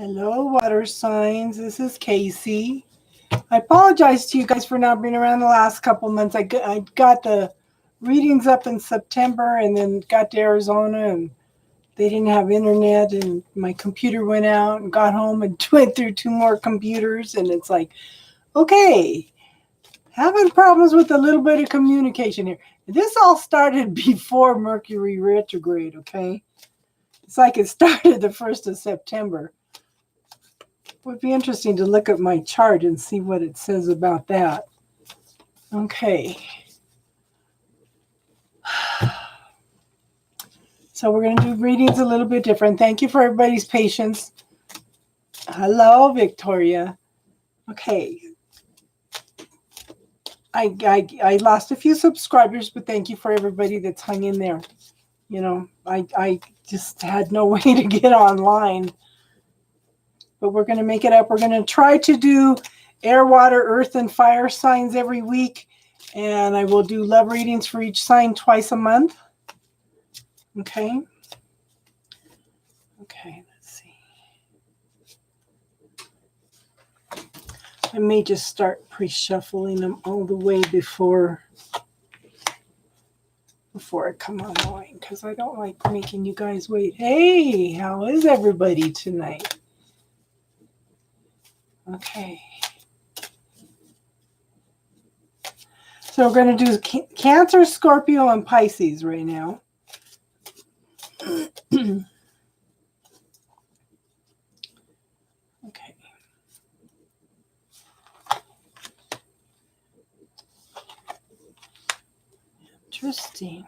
Hello, water signs. This is Casey. I apologize to you guys for not being around the last couple months. I got the readings up in September and then got to Arizona and they didn't have internet and my computer went out and got home and went through two more computers. And it's like, okay, having problems with a little bit of communication here. This all started before Mercury retrograde, okay? It's like it started the 1st of September. Would be interesting to look at my chart and see what it says about that. Okay. So we're going to do readings a little bit different. Thank you for everybody's patience. Hello, Victoria. Okay. I lost a few subscribers, but thank you for everybody that's hung in there. You know, I just had no way to get online. But we're going to make it up. We're going to try to do air, water, earth, and fire signs every week. And I will do love readings for each sign twice a month. Okay. Okay, let's see. I may just start pre-shuffling them all the way before I come online because I don't like making you guys wait. Hey, how is everybody tonight? Okay. So we're going to do Cancer, Scorpio, and Pisces right now. Okay. Interesting.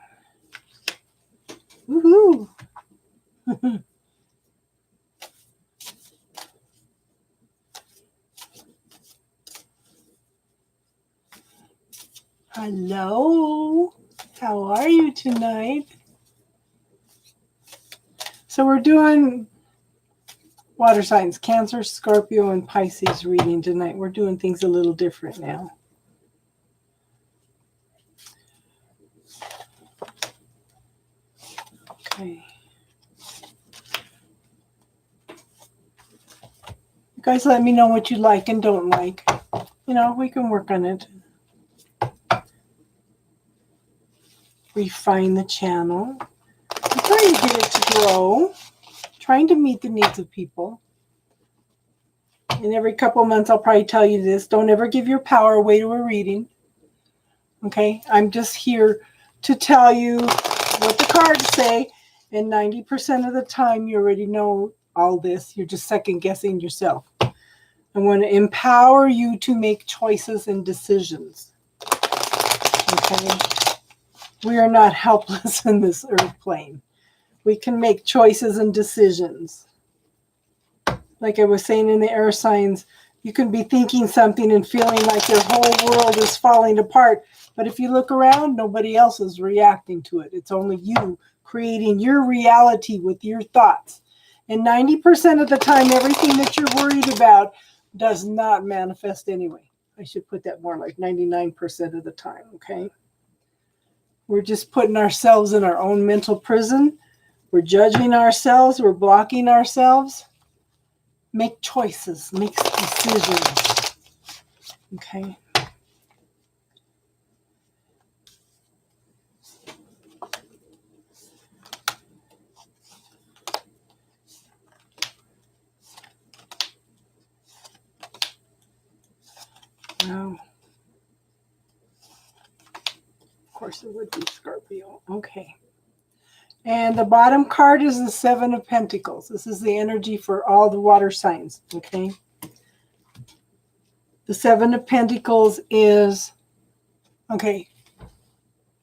Woohoo! Hello. How are you tonight? So we're doing water signs, Cancer, Scorpio, and Pisces reading tonight. We're doing things a little different now. Okay. You guys let me know what you like and don't like. You know, we can work on it. Refine the channel. I'm trying to get it to grow. Trying to meet the needs of people. And every couple months I'll probably tell you this. Don't ever give your power away to a reading. Okay? I'm just here to tell you what the cards say. And 90% of the time you already know all this. You're just second guessing yourself. I want to empower you to make choices and decisions. Okay? We are not helpless in this earth plane. We can make choices and decisions. Like I was saying in the air signs, you can be thinking something and feeling like your whole world is falling apart. But if you look around, nobody else is reacting to it. It's only you creating your reality with your thoughts. And 90% of the time, everything that you're worried about does not manifest anyway. I should put that more like 99% of the time, okay? We're just putting ourselves in our own mental prison. We're judging ourselves. We're blocking ourselves. Make choices. Make decisions. Okay? Now, of course, it would be Scorpio. Okay. And the bottom card is the Seven of Pentacles. This is the energy for all the water signs. Okay. The Seven of Pentacles is, okay,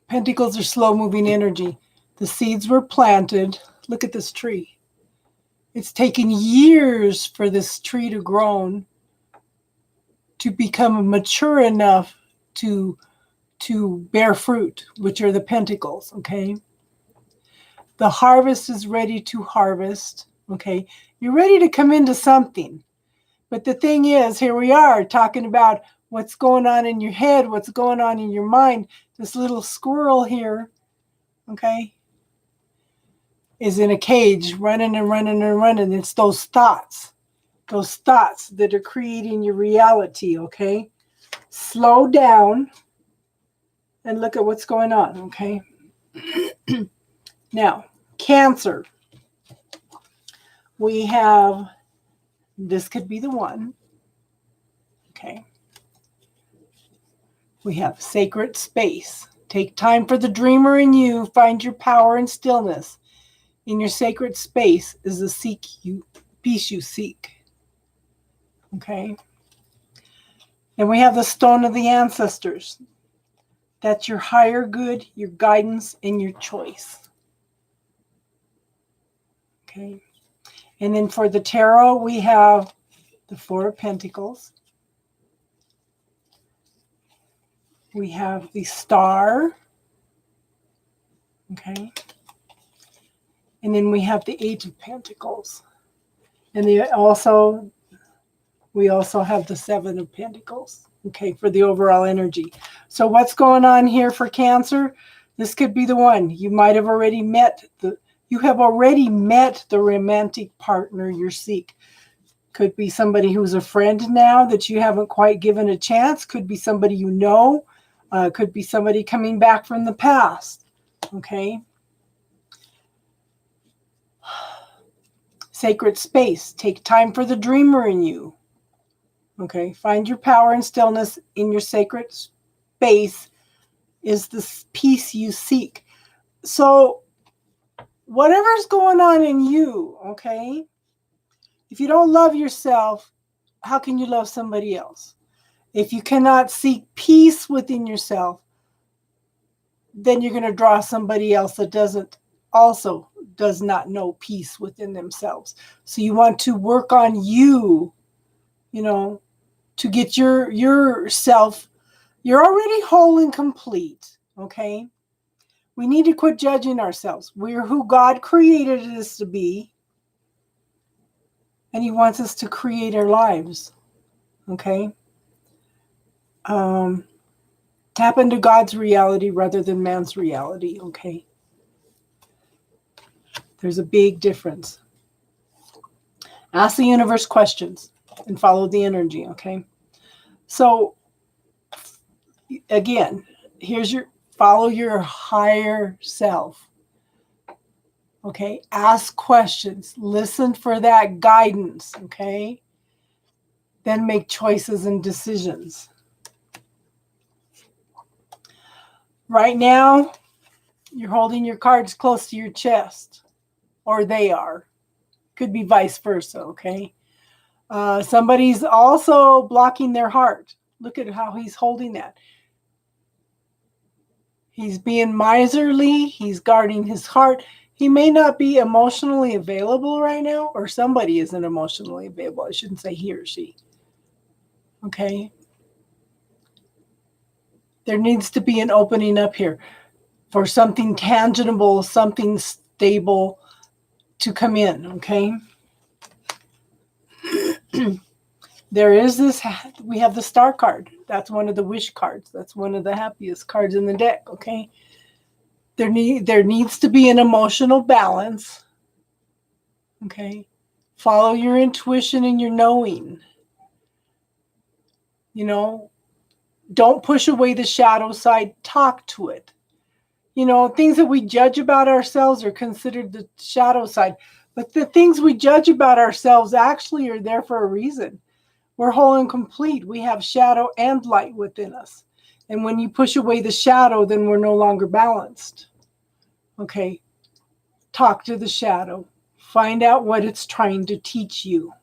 Pentacles are slow-moving energy. The seeds were planted. Look at this tree. It's taken years for this tree to grow, to become mature enough to bear fruit, which are the pentacles, okay? The harvest is ready to harvest, okay? You're ready to come into something. But the thing is, here we are talking about what's going on in your head, what's going on in your mind. This little squirrel here, okay, is in a cage running and running and running. It's those thoughts. those thoughts that are creating your reality, okay? Slow down and look at what's going on, okay? Now, Cancer. We have, this could be the one, okay? We have sacred space. Take time for the dreamer in you. Find your power and stillness. In your sacred space is the peace you seek. Okay? And we have the stone of the ancestors. That's your higher good, your guidance, and your choice. Okay? And then for the tarot, we have the Four of Pentacles. We have the Star. Okay? And then we have the Eight of Pentacles. And we also have the Seven of Pentacles, okay, for the overall energy. So what's going on here for Cancer? This could be the one. You might have already met the romantic partner you seek. Could be somebody who's a friend now that you haven't quite given a chance. Could be somebody you know. Could be somebody coming back from the past, okay? Sacred space. Take time for the dreamer in you. Okay, find your power and stillness in your sacred space is the peace you seek. So whatever's going on in you, okay, if you don't love yourself, how can you love somebody else? If you cannot seek peace within yourself, then you're going to draw somebody else that does not know peace within themselves. So you want to work on you, to get yourself, you're already whole and complete, okay? We need to quit judging ourselves. We're who God created us to be, and He wants us to create our lives, okay? Tap into God's reality rather than man's reality, okay? There's a big difference. Ask the universe questions and follow the energy, okay? So, again, follow your higher self. Okay, ask questions, listen for that guidance, okay? Then make choices and decisions. Right now, you're holding your cards close to your chest, or they are. Could be vice versa, okay? Somebody's also blocking their heart. Look at how he's holding that. He's being miserly. He's guarding his heart. He may not be emotionally available right now, or somebody isn't emotionally available. I shouldn't say he or she. Okay? There needs to be an opening up here for something tangible, something stable to come in, okay? We have the Star card. That's one of the wish cards. That's one of the happiest cards in the deck, okay? There needs to be an emotional balance, okay? Follow your intuition and your knowing. Don't push away the shadow side. Talk to it. Things that we judge about ourselves are considered the shadow side. But the things we judge about ourselves actually are there for a reason. We're whole and complete. We have shadow and light within us. And when you push away the shadow, then we're no longer balanced. Okay? Talk to the shadow. Find out what it's trying to teach you.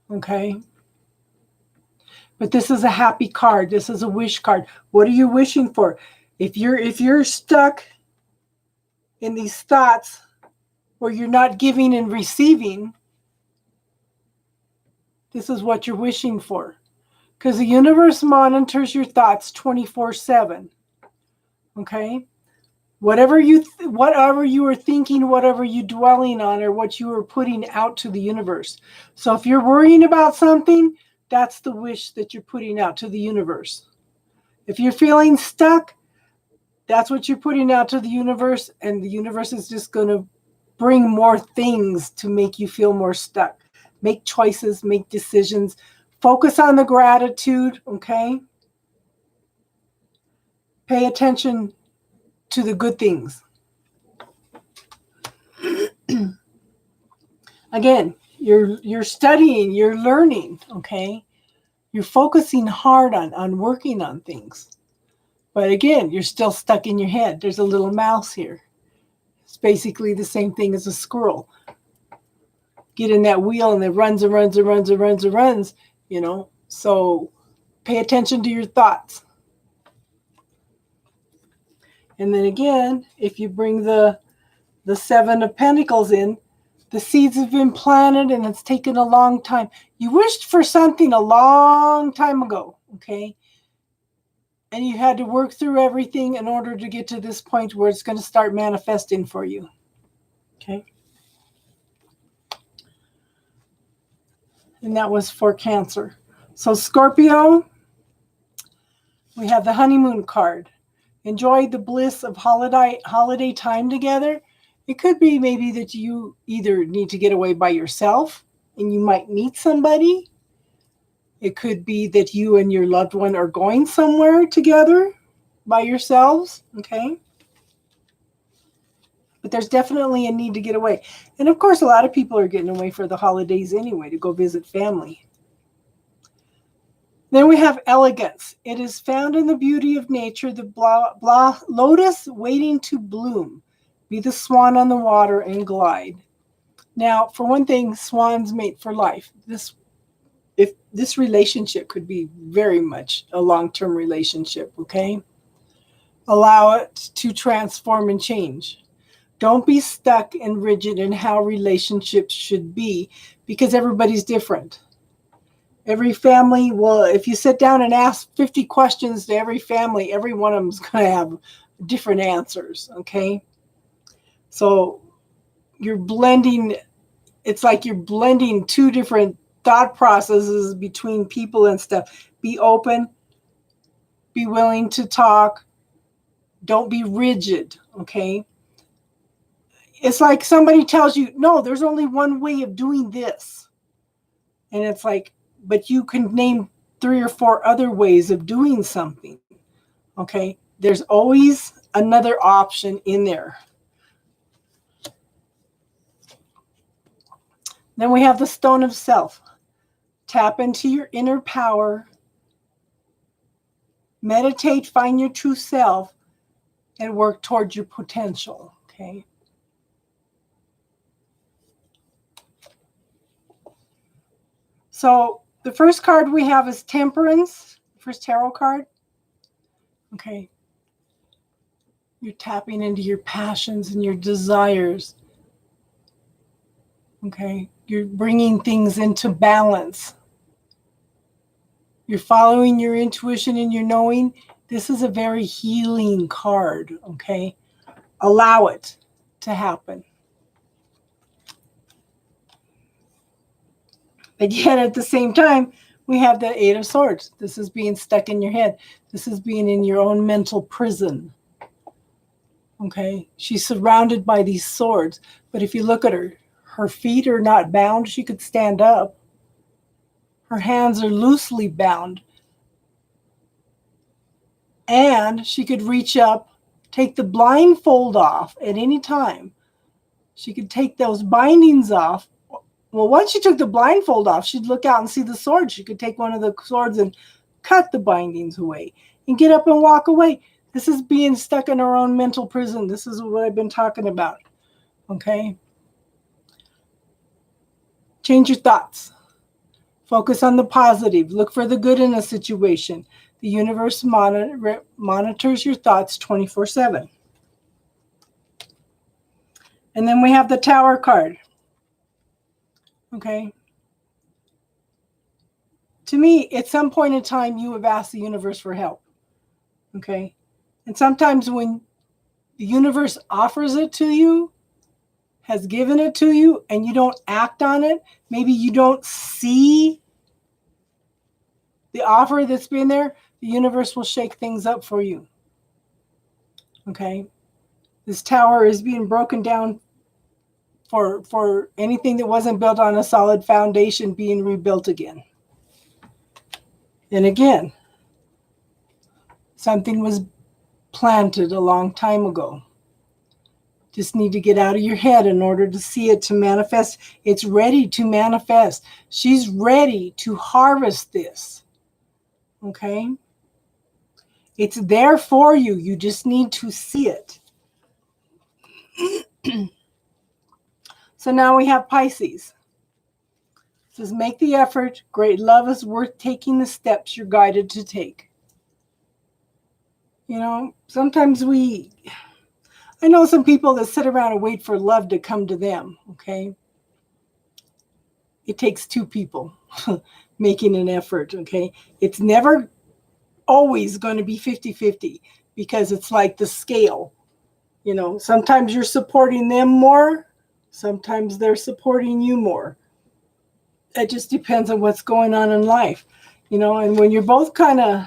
Okay? But this is a happy card. This is a wish card. What are you wishing for? If you're stuck in these thoughts where you're not giving and receiving, this is what you're wishing for. Because the universe monitors your thoughts 24/7. Okay? Whatever you are thinking, whatever you're dwelling on, or what you are putting out to the universe. So if you're worrying about something, that's the wish that you're putting out to the universe. If you're feeling stuck, that's what you're putting out to the universe, and the universe is just going to bring more things to make you feel more stuck. Make choices, make decisions. Focus on the gratitude, okay? Pay attention to the good things. Again, you're studying, you're learning, okay? You're focusing hard on working on things. But again, you're still stuck in your head. There's a little mouse here. It's basically the same thing as a squirrel. Get in that wheel and it runs and runs and runs and runs and runs, you know. So pay attention to your thoughts. And then again, if you bring the Seven of Pentacles in, the seeds have been planted and it's taken a long time. You wished for something a long time ago, okay? And you had to work through everything in order to get to this point where it's going to start manifesting for you, okay? And that was for Cancer. So Scorpio, we have the honeymoon card. Enjoy the bliss of holiday time together. It could be maybe that you either need to get away by yourself and you might meet somebody. It could be that you and your loved one are going somewhere together by yourselves, okay? But there's definitely a need to get away. And of course, a lot of people are getting away for the holidays anyway to go visit family. Then we have elegance. It is found in the beauty of nature, the lotus waiting to bloom. Be the swan on the water and glide. Now, for one thing, swans mate for life. This relationship could be very much a long-term relationship, okay? Allow it to transform and change. Don't be stuck and rigid in how relationships should be because everybody's different. Every family will, if you sit down and ask 50 questions to every family, every one of them is going to have different answers, okay? So you're blending, it's like you're blending two different thought processes between people and stuff. Be open, be willing to talk, don't be rigid, okay? It's like somebody tells you, no, there's only one way of doing this. And it's like, but you can name 3 or 4 other ways of doing something, okay? There's always another option in there. Then we have the Stone of Self. Tap into your inner power. Meditate, find your true self, and work towards your potential, okay? So the first card we have is Temperance, first tarot card. Okay. You're tapping into your passions and your desires. Okay. You're bringing things into balance. You're following your intuition and your knowing. This is a very healing card, okay? Allow it to happen. But yet at the same time, we have the Eight of Swords. This is being stuck in your head. This is being in your own mental prison. Okay? She's surrounded by these swords. But if you look at her, her feet are not bound. She could stand up. Her hands are loosely bound. And she could reach up, take the blindfold off at any time. She could take those bindings off. Well, once she took the blindfold off, she'd look out and see the sword. She could take one of the swords and cut the bindings away and get up and walk away. This is being stuck in her own mental prison. This is what I've been talking about. Okay? Change your thoughts. Focus on the positive. Look for the good in a situation. The universe monitors your thoughts 24/7. And then we have the Tower card. Okay? To me, at some point in time, you have asked the universe for help. Okay? And sometimes when the universe offers it to you, has given it to you, and you don't act on it, maybe you don't see the offer that's been there, the universe will shake things up for you. Okay? This tower is being broken down for anything that wasn't built on a solid foundation being rebuilt again. And again, something was planted a long time ago. Just need to get out of your head in order to see it to manifest. It's ready to manifest. She's ready to harvest this. Okay? It's there for you. You just need to see it. So now we have Pisces. It says, make the effort. Great love is worth taking the steps you're guided to take. You know, sometimes I know some people that sit around and wait for love to come to them, okay? It takes two people making an effort, okay? It's never always going to be 50-50 because it's like the scale. You know, sometimes you're supporting them more, sometimes they're supporting you more. It just depends on what's going on in life, you know, and when you're both kind of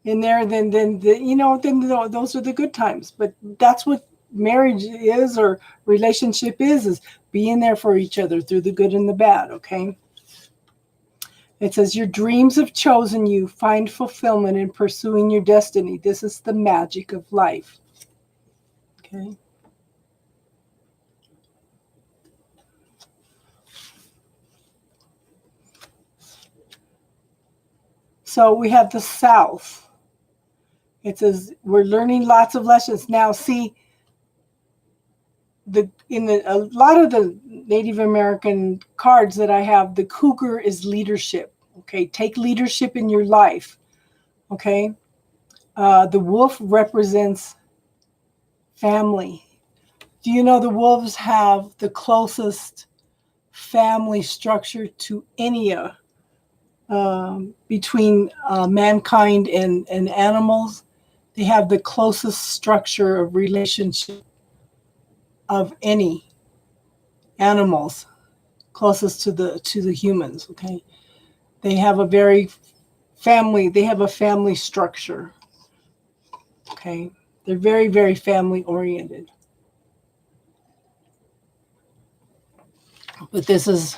in there, then those are the good times. But that's what marriage is, or relationship is being there for each other through the good and the bad, okay? It says, your dreams have chosen you. Find fulfillment in pursuing your destiny. This is the magic of life. Okay. So we have the South. It says, we're learning lots of lessons. Now, see, a lot of the Native American cards that I have, the cougar is leadership. Okay, take leadership in your life. Okay, the wolf represents family. Do you know the wolves have the closest family structure to any between mankind and animals? They have the closest structure of relationship of any animals, closest to the humans. Okay, they have a family structure. Okay, they're very, very family oriented. But this is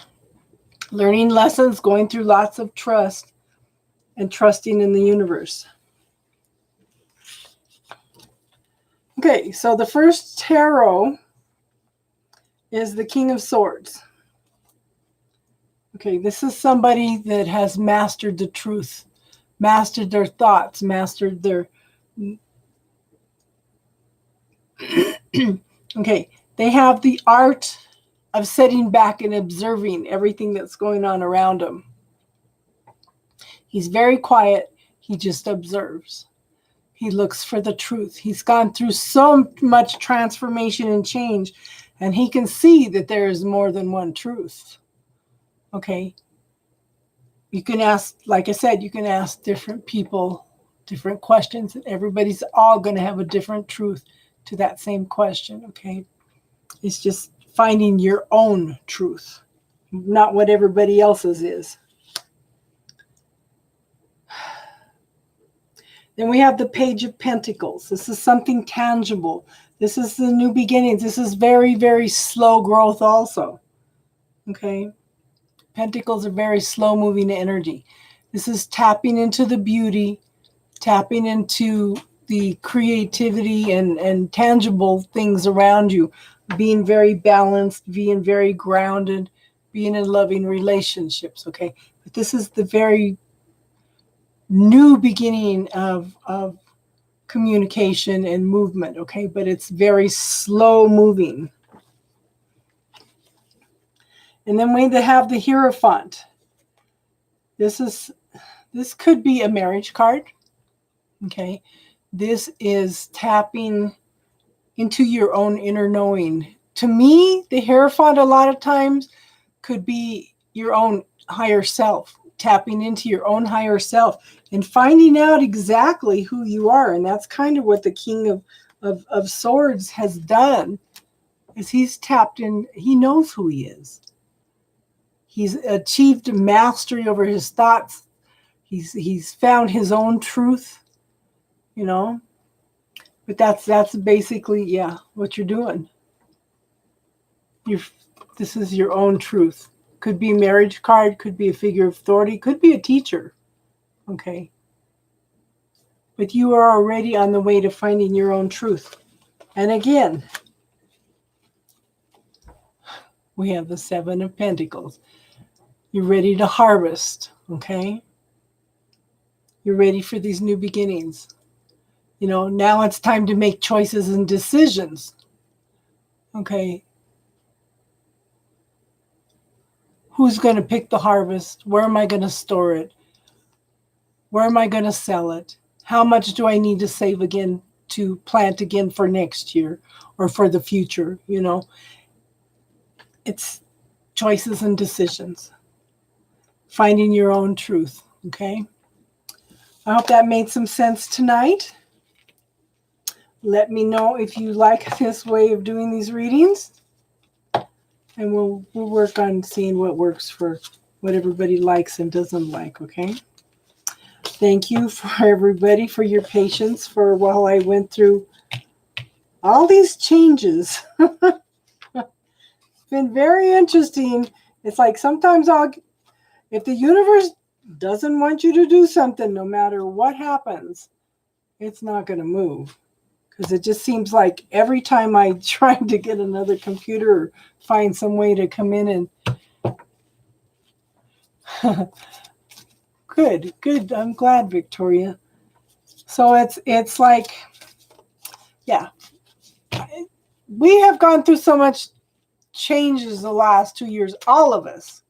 learning lessons, going through lots of trust, and trusting in the universe. Okay, so the first tarot is the King of Swords. Okay, this is somebody that has mastered the truth, mastered their thoughts, mastered their... Okay, they have the art of sitting back and observing everything that's going on around him. He's very quiet. He just observes. He looks for the truth. He's gone through so much transformation and change, and he can see that there is more than one truth. Okay. You can ask, like I said, you can ask different people different questions, and everybody's all going to have a different truth to that same question. Okay. It's just finding your own truth, not what everybody else's is. Then we have the Page of Pentacles. This is something tangible. This is the new beginnings. This is very, very slow growth also. Okay. Pentacles are very slow moving energy. This is tapping into the beauty, tapping into the creativity and tangible things around you, being very balanced, being very grounded, being in loving relationships. Okay. But this is the very new beginning of communication and movement, okay? But it's very slow moving. And then we have the Hierophant. This could be a marriage card, okay? This is tapping into your own inner knowing. To me, the Hierophant a lot of times could be your own higher self, tapping into your own higher self and finding out exactly who you are. And that's kind of what the King of Swords has done, is he's tapped in. He knows who he is. He's achieved mastery over his thoughts. He's found his own truth, you know. But that's basically, yeah, what you're doing. This is your own truth. Could be a marriage card, could be a figure of authority, could be a teacher. Okay. But you are already on the way to finding your own truth. And again, we have the Seven of Pentacles. You're ready to harvest, okay? You're ready for these new beginnings. You know, now it's time to make choices and decisions. Okay. Who's going to pick the harvest? Where am I going to store it? Where am I going to sell it? How much do I need to save again to plant again for next year or for the future? You know, it's choices and decisions. Finding your own truth, okay? I hope that made some sense tonight. Let me know if you like this way of doing these readings. And we'll work on seeing what works for what everybody likes and doesn't like, okay? Thank you for everybody for your patience for while I went through all these changes. It's been very interesting. It's like sometimes if the universe doesn't want you to do something, no matter what happens, it's not going to move. Because it just seems like every time I try to get another computer or find some way to come in and good. I'm glad, Victoria. So it's like, yeah, we have gone through so much changes the last 2 years, all of us,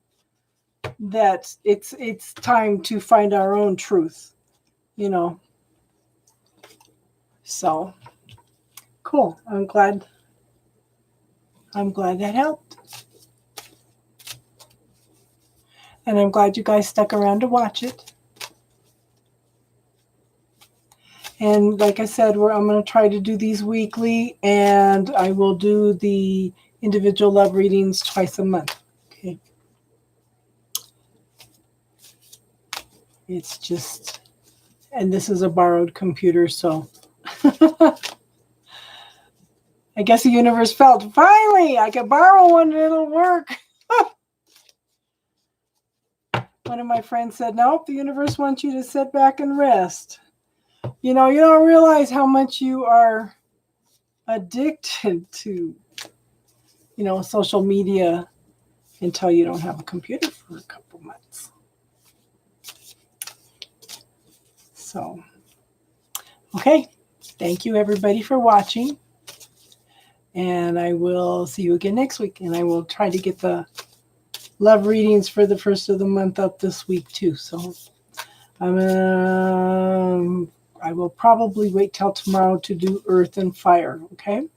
that it's time to find our own truth, you know. So cool. I'm glad that helped. And I'm glad you guys stuck around to watch it. And like I said, I'm going to try to do these weekly, and I will do the individual love readings twice a month. Okay. It's just, and this is a borrowed computer, so I guess the universe felt, finally, I could borrow one and it'll work. One of my friends said, nope, the universe wants you to sit back and rest. You know, you don't realize how much you are addicted to, you know, social media until you don't have a computer for a couple months. So, okay. Thank you, everybody, for watching. And I will see you again next week. And I will try to get the love readings for the first of the month up this week, too. So, I will probably wait till tomorrow to do Earth and Fire, okay?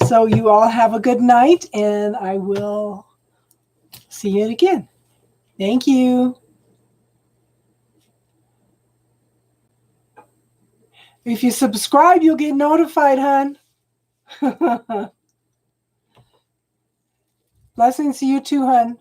So you all have a good night, and I will see you again. Thank you. If you subscribe, you'll get notified, hon. Blessings to you too, hon.